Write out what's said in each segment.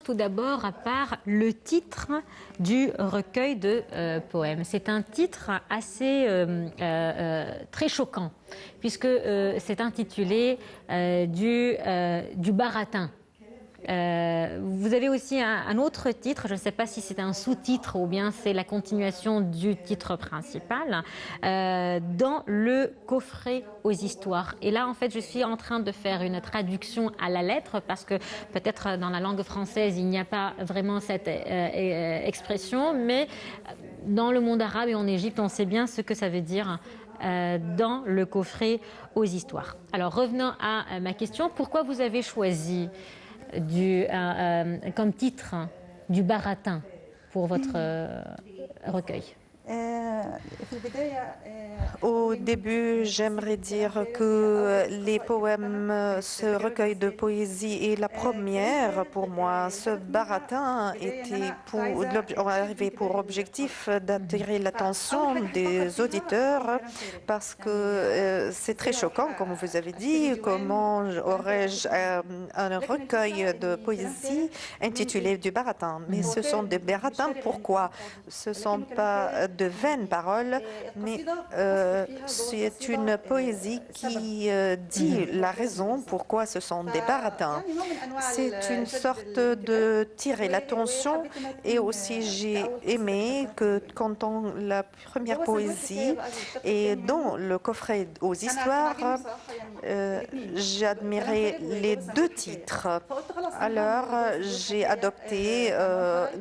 tout d'abord par le titre du recueil de poèmes. C'est un titre assez très choquant, puisque c'est intitulé du baratin. Vous avez aussi un autre titre, je ne sais pas si c'est un sous-titre ou bien c'est la continuation du titre principal, dans le coffret aux histoires. Et là, en fait, je suis en train de faire une traduction à la lettre parce que peut-être dans la langue française, il n'y a pas vraiment cette expression, mais dans le monde arabe et en Égypte, on sait bien ce que ça veut dire dans le coffret aux histoires. Alors, revenons à ma question. Pourquoi vous avez choisi comme titre du baratin pour votre recueil? Au début, j'aimerais dire que les poèmes, ce recueil de poésie est la première pour moi. Ce baratin avait pour objectif d'attirer l'attention des auditeurs parce que c'est très choquant, comme vous avez dit. Comment aurais-je un recueil de poésie intitulé du baratin? Mais ce sont des baratins. Pourquoi? Ce ne sont pas de vaines paroles, mais c'est une poésie qui dit la raison pourquoi ce sont des baratins. C'est une sorte de tirer l'attention et aussi j'ai aimé que quand la première poésie est dans le coffret aux histoires, j'ai admiré les deux titres. Alors j'ai adopté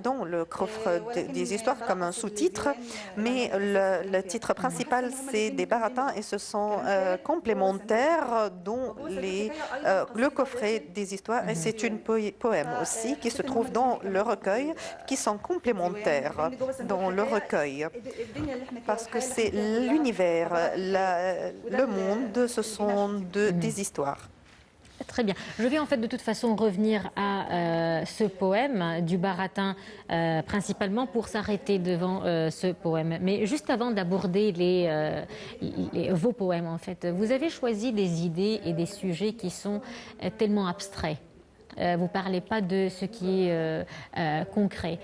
dans le coffret des histoires comme un sous-titre, mais le titre principal, c'est des baratins et ce sont complémentaires dont le coffret des histoires. Et c'est une poème aussi qui se trouve dans le recueil, qui sont complémentaires dans le recueil. Parce que c'est l'univers, le monde, ce sont des histoires. Très bien. Je vais en fait de toute façon revenir à ce poème du baratin principalement pour s'arrêter devant ce poème. Mais juste avant d'aborder vos poèmes en fait, vous avez choisi des idées et des sujets qui sont tellement abstraits. Vous ne parlez pas de ce qui est concret,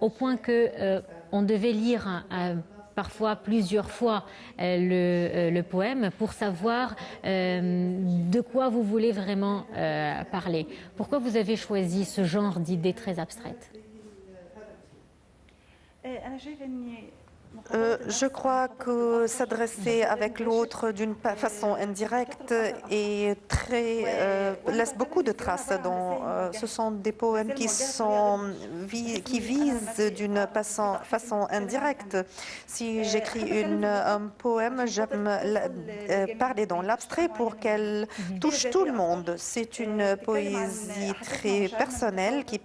au point que on devait lire parfois plusieurs fois le poème pour savoir de quoi vous voulez vraiment parler. Pourquoi vous avez choisi ce genre d'idées très abstraites? Je crois que s'adresser avec l'autre d'une façon indirecte et laisse beaucoup de traces. Ce sont des poèmes qui visent d'une façon indirecte. Si j'écris un poème, j'aime parler dans l'abstrait pour qu'elle touche tout le monde. C'est une poésie très personnelle qui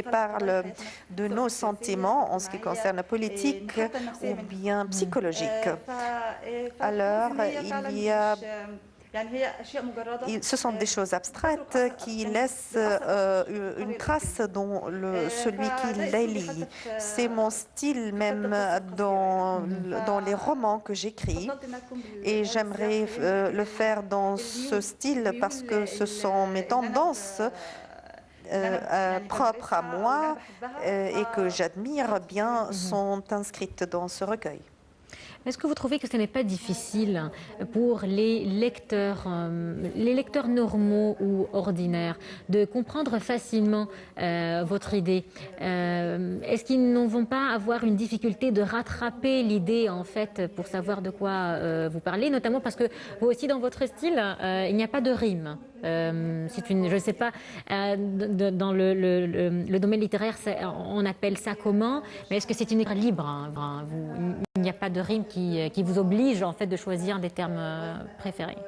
parle de nos sentiments en ce qui concerne la politique ou bien psychologique. Alors, ce sont des choses abstraites qui laissent une trace dans celui qui les lit. C'est mon style même dans les romans que j'écris et j'aimerais le faire dans ce style parce que ce sont mes tendances propres à moi et que j'admire bien sont inscrites dans ce recueil. Est-ce que vous trouvez que ce n'est pas difficile pour les lecteurs normaux ou ordinaires de comprendre facilement votre idée? Est-ce qu'ils ne vont pas avoir une difficulté de rattraper l'idée en fait pour savoir de quoi vous parlez, notamment parce que vous aussi dans votre style, il n'y a pas de rime. Je ne sais pas, dans le domaine littéraire, on appelle ça comment, mais est-ce que c'est une écriture libre, hein, il n'y a pas de rime qui vous oblige en fait de choisir des termes préférés?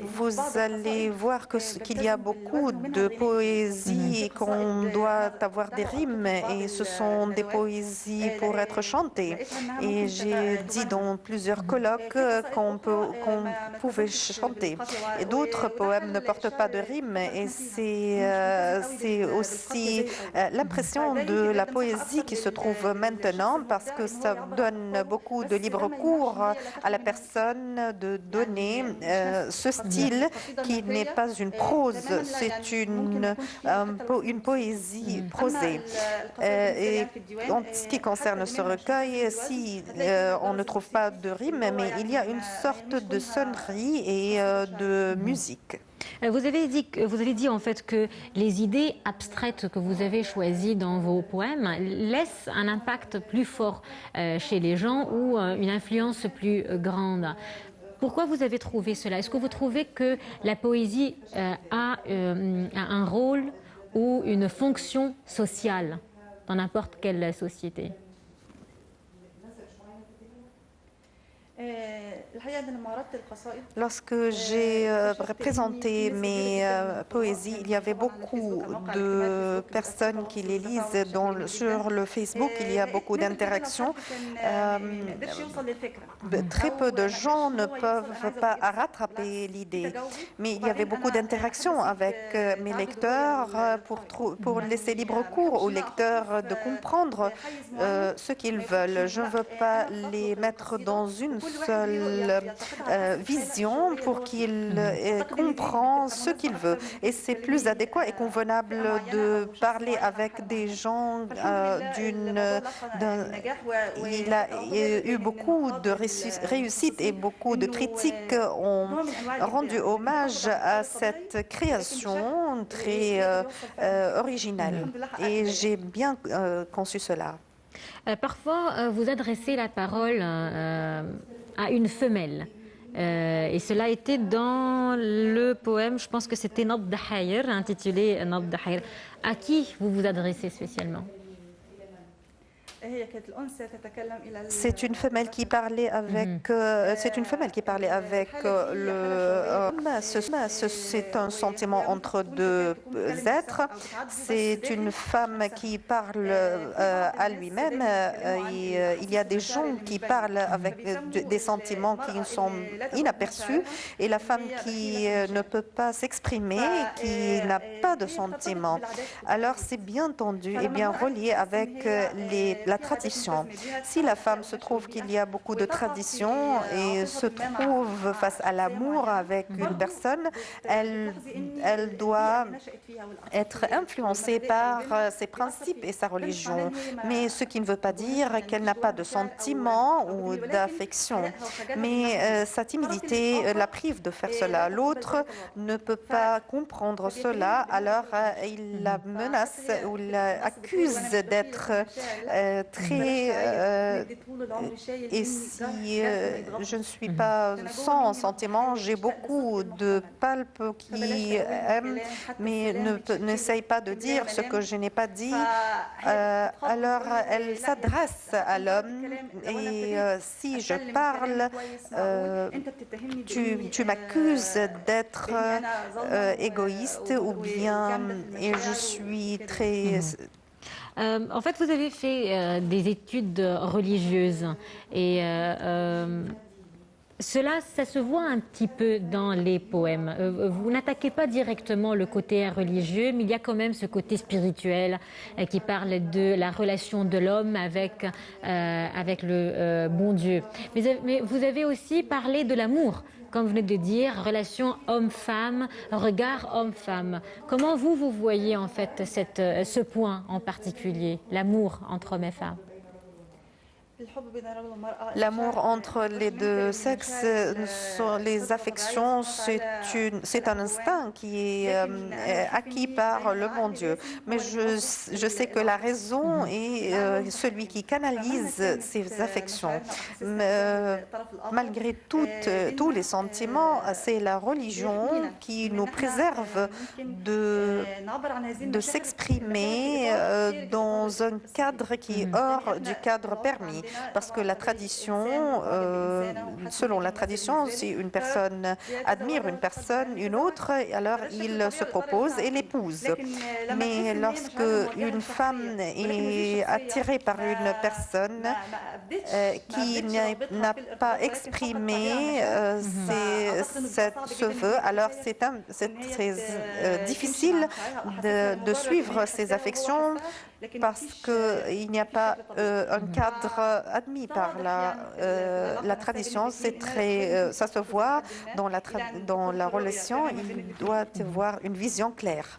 Vous allez voir qu'il y a beaucoup de poésie qu'on doit avoir des rimes et ce sont des poésies pour être chantées. Et j'ai dit dans plusieurs colloques qu'on pouvait chanter. Et d'autres poèmes ne portent pas de rimes et c'est aussi l'impression de la poésie qui se trouve maintenant parce que ça donne beaucoup de libre cours à la personne de donner donner ce style qui n'est pas une prose, c'est une poésie prosée. Et en ce qui concerne ce recueil, si on ne trouve pas de rime, mais il y a une sorte de sonnerie et de musique. Vous avez dit en fait que les idées abstraites que vous avez choisies dans vos poèmes laissent un impact plus fort chez les gens ou une influence plus grande. Pourquoi vous avez trouvé cela? Est-ce que vous trouvez que la poésie a un rôle ou une fonction sociale dans n'importe quelle société? Lorsque j'ai présenté mes poésies, il y avait beaucoup de personnes qui les lisent sur le Facebook. Il y a beaucoup d'interactions. Très peu de gens ne peuvent pas rattraper l'idée. Mais il y avait beaucoup d'interactions avec mes lecteurs pour laisser libre cours aux lecteurs de comprendre ce qu'ils veulent. Je ne veux pas les mettre dans une seule vision pour qu'ils comprennent ce qu'ils veulent. Et c'est plus adéquat et convenable de parler avec des gens il a eu beaucoup de réussite et beaucoup de critiques ont rendu hommage à cette création très originale. Et j'ai bien conçu cela. Parfois, vous adressez la parole à une femelle. Et cela était dans le poème, je pense que c'était Nabd Hayr, intitulé Nabd Hayr. À qui vous vous adressez spécialement? C'est une femelle qui parlait avec. L'homme. C'est un sentiment entre deux êtres. C'est une femme qui parle à lui-même. Il y a des gens qui parlent avec des sentiments qui sont inaperçus, et la femme qui ne peut pas s'exprimer, qui n'a pas de sentiments. Alors c'est bien tendu et bien relié avec la tradition. Si la femme se trouve qu'il y a beaucoup de traditions et se trouve face à l'amour avec une personne, elle doit être influencée par ses principes et sa religion. Mais ce qui ne veut pas dire qu'elle n'a pas de sentiments ou d'affection. Mais sa timidité la prive de faire cela. L'autre ne peut pas comprendre cela, alors il la menace ou l'accuse d'être très... et si je ne suis pas sans sentiment, j'ai beaucoup de palpes qui aiment, mais n'essayent pas de dire ce que je n'ai pas dit. Alors elle s'adresse à l'homme et si je parle, tu m'accuses d'être égoïste ou bien... Et je suis très... En fait, vous avez fait des études religieuses et ça se voit un petit peu dans les poèmes. Vous n'attaquez pas directement le côté religieux, mais il y a quand même ce côté spirituel qui parle de la relation de l'homme avec le bon Dieu. Mais vous avez aussi parlé de l'amour, comme vous venez de dire, relation homme-femme, regard homme-femme. Comment vous voyez en fait ce point en particulier, l'amour entre hommes et femmes? L'amour entre les deux sexes, les affections, c'est un instinct qui est acquis par le bon Dieu. Mais je sais que la raison est celui qui canalise ces affections. Malgré tous les sentiments, c'est la religion qui nous préserve de s'exprimer dans un cadre qui est hors du cadre permis. Parce que la tradition, selon la tradition, si une personne admire une personne, une autre, alors il se propose et l'épouse. Mais lorsque une femme est attirée par une personne qui n'a pas exprimé ce vœu, alors c'est très difficile de suivre ses affections. parce qu'il n'y a pas un cadre admis par la tradition. Ça se voit dans la relation. Il doit y avoir une vision claire.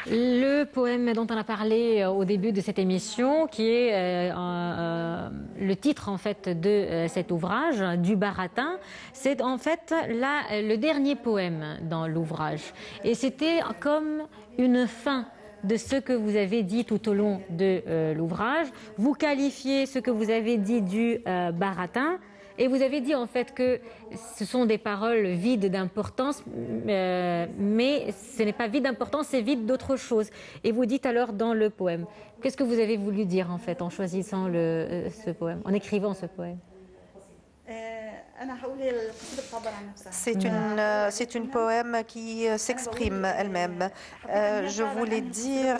Le poème dont on a parlé au début de cette émission, qui est le titre en fait de cet ouvrage, du baratin, c'est en fait le dernier poème dans l'ouvrage. Et c'était comme une fin de ce que vous avez dit tout au long de l'ouvrage. Vous qualifiez ce que vous avez dit du baratin. Et vous avez dit en fait que ce sont des paroles vides d'importance, mais ce n'est pas vide d'importance, c'est vide d'autre chose. Et vous dites alors dans le poème. Qu'est-ce que vous avez voulu dire en fait en choisissant ce poème, en écrivant ce poème? C'est une poème qui s'exprime elle-même. Je voulais dire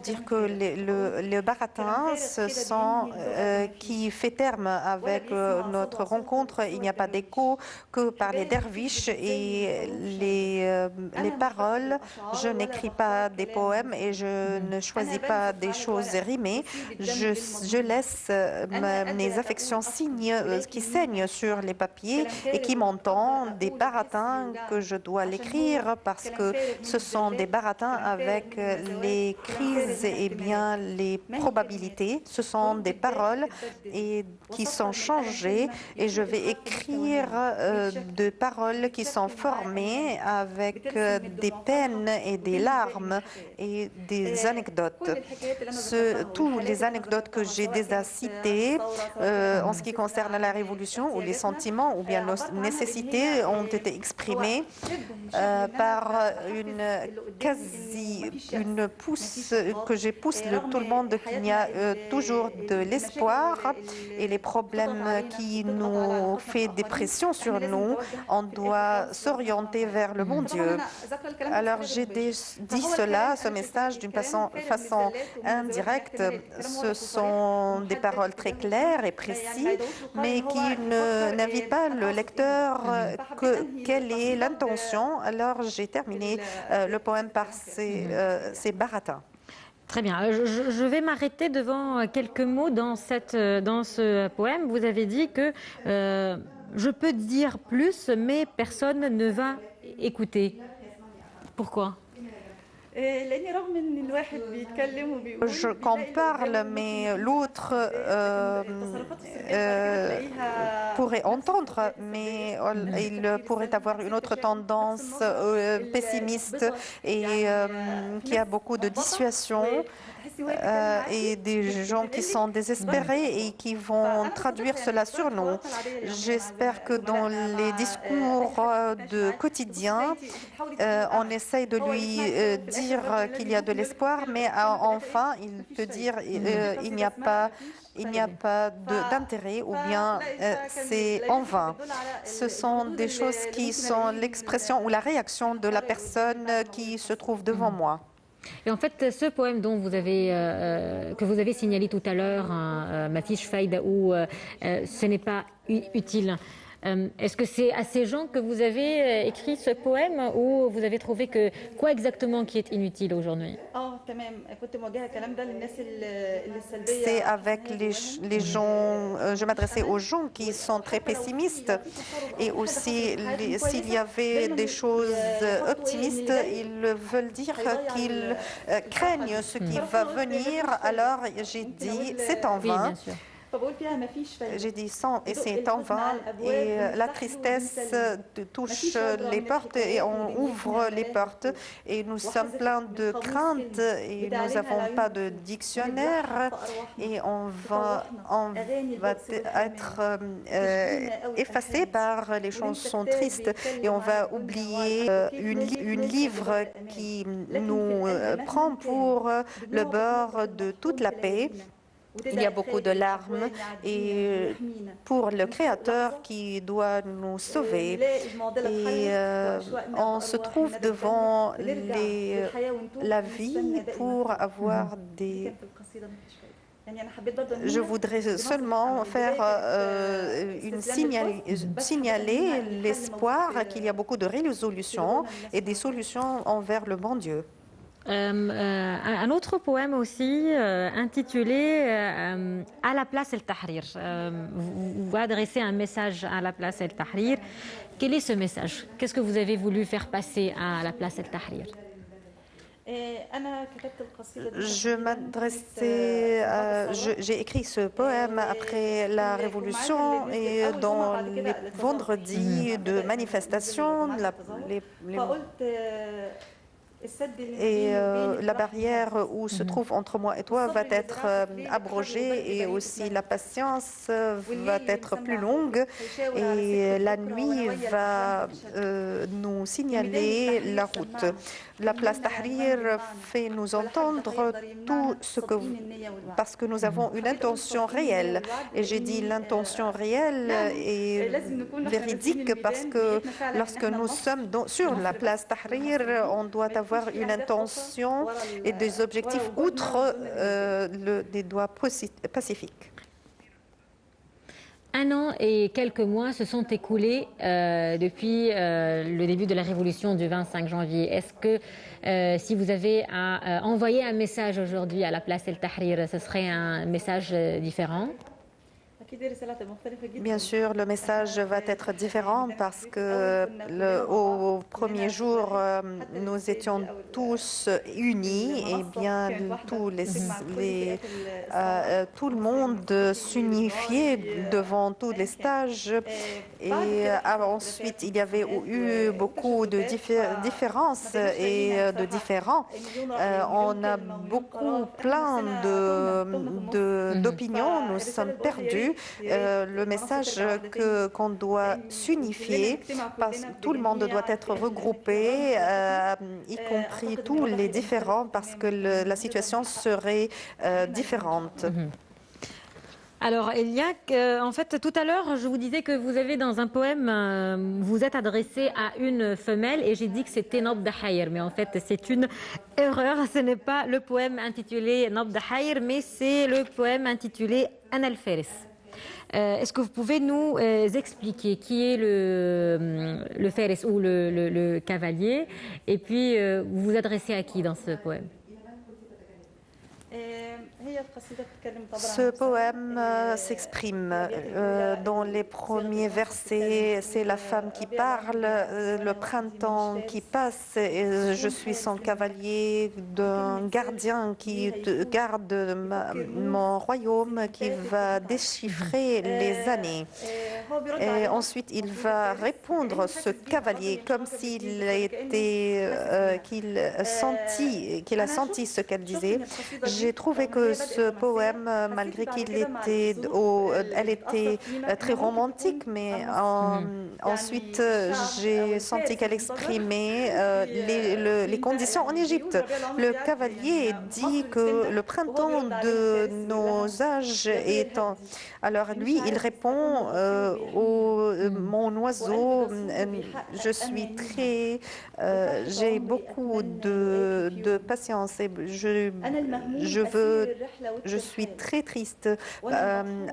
dire que le baratin, ce sont qui fait terme avec notre rencontre. Il n'y a pas d'écho que par les derviches et les paroles. Je n'écris pas des poèmes et je ne choisis pas des choses rimées. Je laisse mes affections qui saignent sur les papiers et qui m'entendent des baratins que je dois l'écrire parce que ce sont des baratins avec les crises et bien les probabilités. Ce sont des paroles qui sont changées et je vais écrire des paroles qui sont formées avec des peines et des larmes et des anecdotes. Toutes les anecdotes que j'ai déjà citées en ce qui concerne la Révolution, où les sentiments ou bien nos nécessités ont été exprimés par une pousse que j'ai poussé tout le monde qu'il y a toujours de l'espoir et les problèmes qui nous fait des pressions sur nous, on doit s'orienter vers le bon Dieu. Alors j'ai dit ce message d'une façon indirecte. Ce sont des paroles très claires et précises, mais qui n'invite pas le lecteur quelle est l'intention. Alors j'ai terminé le poème par ces baratins. Très bien. Je vais m'arrêter devant quelques mots dans ce poème. Vous avez dit que je peux dire plus, mais personne ne va écouter. Pourquoi ? Qu'on parle, mais l'autre pourrait entendre, mais il pourrait avoir une autre tendance pessimiste et qui a beaucoup de dissuasion et des gens qui sont désespérés et qui vont traduire cela sur nous. J'espère que dans les discours de quotidien, on essaye de lui dire qu'il y a de l'espoir, mais enfin, il peut dire il n'y a pas d'intérêt ou bien c'est en vain. Ce sont des choses qui sont l'expression ou la réaction de la personne qui se trouve devant moi. Et en fait, ce poème que vous avez signalé tout à l'heure, Ma fiche Faïda, où ce n'est pas utile, est-ce que c'est à ces gens que vous avez écrit ce poème ou vous avez trouvé que quoi exactement qui est inutile aujourd'hui? C'est avec les gens, je m'adressais aux gens qui sont très pessimistes et aussi s'il y avait des choses optimistes, ils veulent dire qu'ils craignent ce qui va venir. Alors j'ai dit c'est en vain. J'ai dit et c'est en vain et la tristesse touche les portes et on ouvre les portes et nous sommes pleins de craintes et nous n'avons pas de dictionnaire et on va être effacé par les chansons tristes et on va oublier une livre qui nous prend pour le bord de toute la paix. Il y a beaucoup de larmes et pour le Créateur qui doit nous sauver. Et on se trouve devant la vie pour avoir des... Je voudrais seulement faire signaler l'espoir qu'il y a beaucoup de résolutions et des solutions envers le bon Dieu. Un autre poème aussi intitulé À la place El Tahrir. Vous adressez un message à la place El Tahrir. Quel est ce message? Qu'est-ce que vous avez voulu faire passer à la place El Tahrir? J'ai écrit ce poème après la Révolution et dans les vendredis de manifestation, la barrière où se trouve entre moi et toi va être abrogée et aussi la patience va être plus longue et la nuit va nous signaler la route. La place Tahrir fait nous entendre tout ce que parce que nous avons une intention réelle et j'ai dit l'intention réelle est véridique parce que lorsque nous sommes sur la place Tahrir, on doit avoir une intention et des objectifs outre des droits pacifiques. 1 an et quelques mois se sont écoulés depuis le début de la révolution du 25 janvier. Est-ce que si vous avez à envoyer un message aujourd'hui à la place El Tahrir, ce serait un message différent? Bien sûr, le message va être différent parce que au premier jour, nous étions tous unis et bien tout le monde s'unifiait devant tous les stages. Et ensuite, il y avait eu beaucoup de différences et de différends. On a plein d'opinions, nous sommes perdus. Le message qu'on doit s'unifier, parce que tout le monde doit être regroupé, y compris tous les différents, parce que la situation serait différente. Alors, en fait, tout à l'heure, je vous disais que vous avez dans un poème, vous êtes adressé à une femelle et j'ai dit que c'était Nabd Hayr, mais en fait, c'est une erreur. Ce n'est pas le poème intitulé Nabd Hayr, mais c'est le poème intitulé Ana al-Faris. Est-ce que vous pouvez nous expliquer qui est le Faris ou le cavalier et puis vous vous adressez à qui dans ce poème? Ce poème s'exprime dans les premiers versets. C'est la femme qui parle, le printemps qui passe. Et je suis son cavalier, d'un gardien qui garde mon royaume, qui va déchiffrer les années. Et ensuite, il va répondre, ce cavalier, comme s'il qu'il a senti ce qu'elle disait. J'ai trouvé que ce poème, malgré elle était très romantique, mais ensuite j'ai senti qu'elle exprimait les conditions en Égypte. Le cavalier dit que le printemps de nos âges est en... Alors lui, il répond mon oiseau, j'ai beaucoup de patience et je suis très triste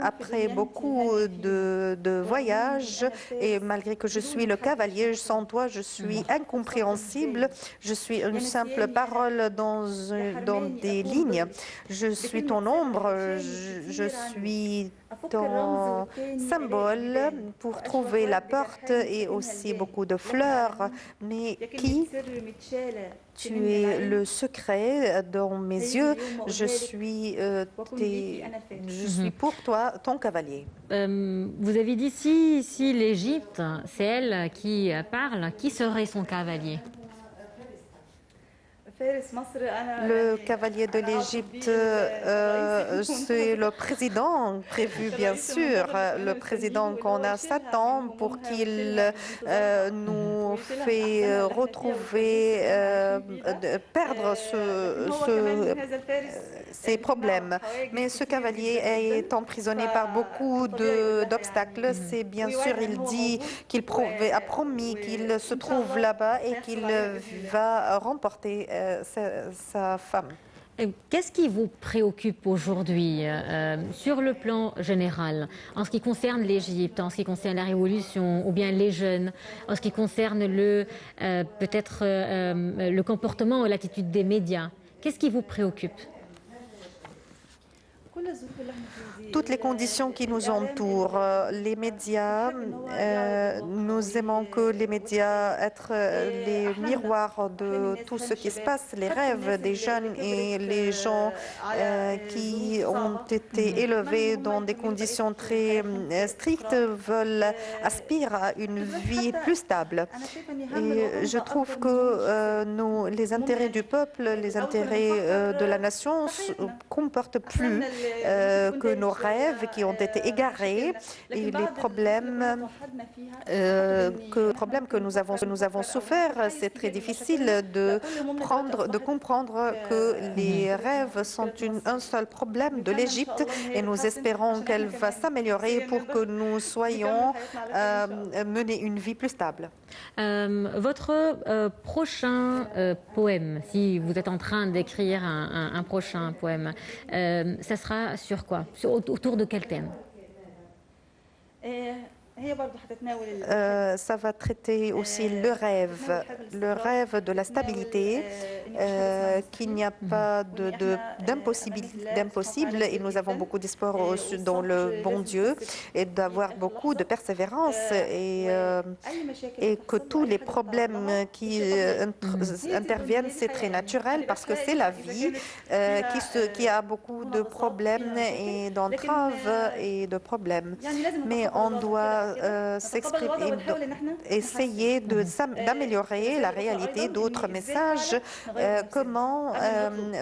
après beaucoup de voyages et malgré que je suis le cavalier, sans toi, je suis incompréhensible. Je suis une simple parole dans des lignes. Je suis ton ombre, je suis ton symbole pour trouver la porte et aussi beaucoup de fleurs. Mais qui? Tu es le secret dans mes yeux. Je suis pour toi, ton cavalier. Vous avez dit si l'Égypte, c'est elle qui parle, qui serait son cavalier? Le cavalier de l'Égypte, c'est le président prévu, bien sûr, le président qu'on a 7 ans pour qu'il nous fait retrouver, perdre ces problèmes. Mais ce cavalier est emprisonné par beaucoup d'obstacles. C'est bien sûr, il dit qu'il a promis qu'il se trouve là-bas et qu'il va remporter sa femme. Qu'est-ce qui vous préoccupe aujourd'hui sur le plan général, en ce qui concerne l'Égypte, en ce qui concerne la révolution, ou bien les jeunes, en ce qui concerne peut-être le comportement ou l'attitude des médias? Qu'est-ce qui vous préoccupe? Toutes les conditions qui nous entourent, les médias, nous aimons que les médias être les miroirs de tout ce qui se passe, les rêves des jeunes et les gens qui ont été élevés dans des conditions très strictes aspirent à une vie plus stable. Et je trouve que les intérêts du peuple, les intérêts de la nation comportent plus que nos rêves qui ont été égarés et les problèmes que nous avons souffert. C'est très difficile de comprendre que les rêves sont un seul problème de l'Égypte et nous espérons qu'elle va s'améliorer pour que nous soyons mener une vie plus stable. Votre prochain poème, si vous êtes en train d'écrire un prochain poème, ça sera sur quoi? Autour de quel thème? Ça va traiter aussi le rêve de la stabilité, qu'il n'y a pas d'impossible et nous avons beaucoup d'espoir dans le bon Dieu et d'avoir beaucoup de persévérance et que tous les problèmes qui interviennent, c'est très naturel parce que c'est la vie qui a beaucoup de problèmes et d'entraves et de problèmes. Mais on doit s'exprimer, essayer d'améliorer la réalité d'autres messages, comment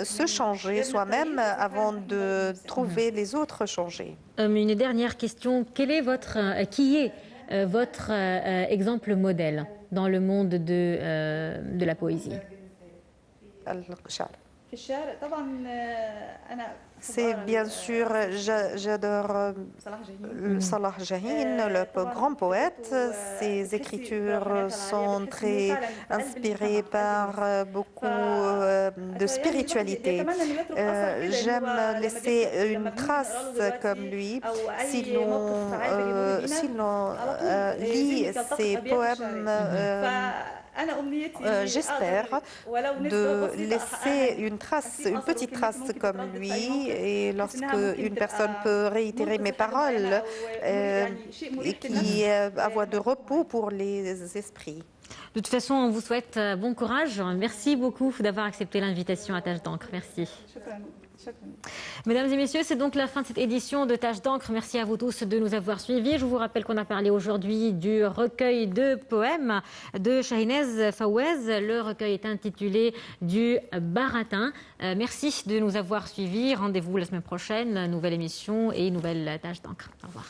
se changer soi-même avant de trouver les autres changer. Une dernière question, qui est votre exemple modèle dans le monde de la poésie? C'est bien sûr, j'adore Salah Jahin, le grand poète. Ses écritures sont très inspirées par beaucoup de spiritualité. J'aime laisser une trace comme lui. Si l'on lit ses poèmes, j'espère de laisser une petite trace comme lui, et lorsque une personne peut réitérer mes paroles et qui avoir de repos pour les esprits. De toute façon, on vous souhaite bon courage. Merci beaucoup d'avoir accepté l'invitation à Taches d'encre. Merci. Mesdames et messieurs, c'est donc la fin de cette édition de Taches d'encre. Merci à vous tous de nous avoir suivis. Je vous rappelle qu'on a parlé aujourd'hui du recueil de poèmes de Shahinez Fawez. Le recueil est intitulé du Baratin. Merci de nous avoir suivis. Rendez-vous la semaine prochaine, nouvelle émission et nouvelle Taches d'encre. Au revoir.